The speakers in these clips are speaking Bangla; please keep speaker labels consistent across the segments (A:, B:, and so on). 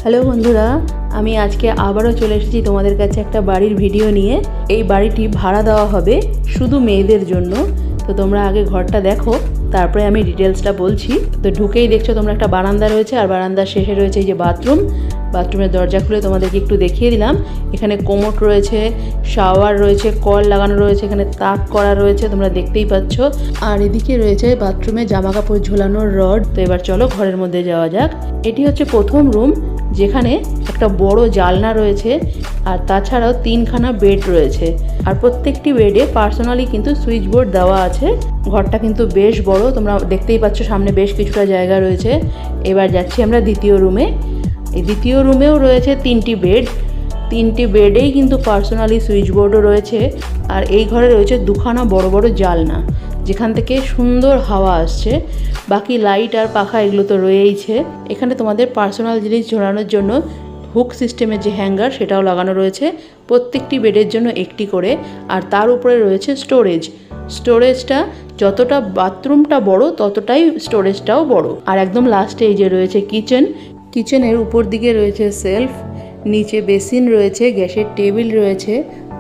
A: হ্যালো বন্ধুরা, আমি আজকে আবারও চলে এসেছি তোমাদের কাছে একটা বাড়ির ভিডিও নিয়ে। এই বাড়িটি ভাড়া দেওয়া হবে শুধু মেয়েদের জন্য। তো তোমরা আগে ঘরটা দেখো, তারপরে আমি ডিটেলসটা বলছি। তো ঢুকেই দেখছো তোমরা একটা বারান্দা রয়েছে, আর বারান্দার শেষে রয়েছে এই যে বাথরুম। বাথরুমের দরজা খুলে তোমাদেরকে একটু দেখিয়ে দিলাম। এখানে কোমোড রয়েছে, শাওয়ার রয়েছে, কল লাগানো রয়েছে, এখানে তাক করা রয়েছে, তোমরা দেখতেই পাচ্ছ। আর এদিকে রয়েছে বাথরুমে জামা কাপড় ঝোলানোর রড। তো এবার চলো ঘরের মধ্যে যাওয়া যাক। এটি হচ্ছে প্রথম রুম, যেখানে একটা বড় জানলা রয়েছে, আর তাছাড়াও 3খানা বেড রয়েছে। আর প্রত্যেকটি বেডে পার্সোনালি কিন্তু সুইচ বোর্ড দেওয়া আছে। ঘরটা কিন্তু বেশ বড়, তোমরা দেখতেই পাচ্ছ সামনে বেশ কিছুটা জায়গা রয়েছে। এবার যাচ্ছি আমরা দ্বিতীয় রুমে। এই দ্বিতীয় রুমেও রয়েছে 3টি বেড। 3টি বেডেই কিন্তু পার্সোনালি সুইচ বোর্ডও রয়েছে। আর এই ঘরে রয়েছে 2খানা বড় বড় জানলা, যেখান থেকে সুন্দর হাওয়া আসছে। বাকি লাইট আর পাখা এগুলো তো রয়েইছে। এখানে তোমাদের পার্সোনাল জিনিস ঝোলানোর জন্য হুক সিস্টেমের যে হ্যাঙ্গার, সেটাও লাগানো রয়েছে প্রত্যেকটি বেডের জন্য একটি করে। আর তার উপরে রয়েছে স্টোরেজটা যতটা বাথরুমটা বড়, ততটাই স্টোরেজটাও বড়। আর একদম লাস্টে এই যে রয়েছে কিচেনের উপর দিকে রয়েছে সেলফ, নিচে বেসিন রয়েছে, গ্যাসের টেবিল রয়েছে,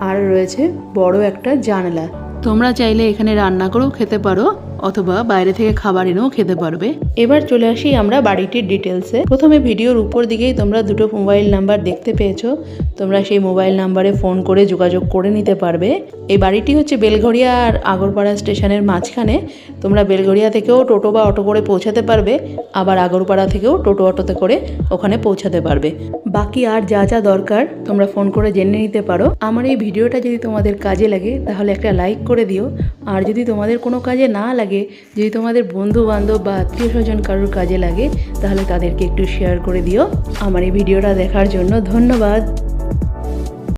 A: আর রয়েছে বড় একটা জানলা। তোমরা চাইলে এখানে রান্না করেও খেতে পারো, অথবা বাইরে থেকে খাবার এনেও খেতে পারবে। এবার চলে আসি আমরা বাড়িটির ডিটেলসে। প্রথমে ভিডিওর উপর দিকেই তোমরা দুটো মোবাইল নাম্বার দেখতে পেয়েছো। তোমরা সেই মোবাইল নাম্বারে ফোন করে যোগাযোগ করে নিতে পারবে। এই বাড়িটি হচ্ছে বেলঘরিয়া আর আগরপাড়া স্টেশনের মাঝখানে। তোমরা বেলঘরিয়া থেকেও টোটো বা অটো করে পৌঁছাতে পারবে, আবার আগরপাড়া থেকেও টোটো অটোতে করে ওখানে পৌঁছাতে পারবে। বাকি আর যা যা দরকার তোমরা ফোন করে জেনে নিতে পারো। আমার এই ভিডিওটা যদি তোমাদের কাজে লাগে তাহলে একটা লাইক করে দিও। আর যদি তোমাদের কোনো কাজে না লাগে, যদি তোমাদের বন্ধু বান্ধব বা আত্মীয় স্বজন কারোর কাজে লাগে, তাহলে তাদেরকে একটু শেয়ার করে দিও। আমার এই ভিডিওটা দেখার জন্য ধন্যবাদ।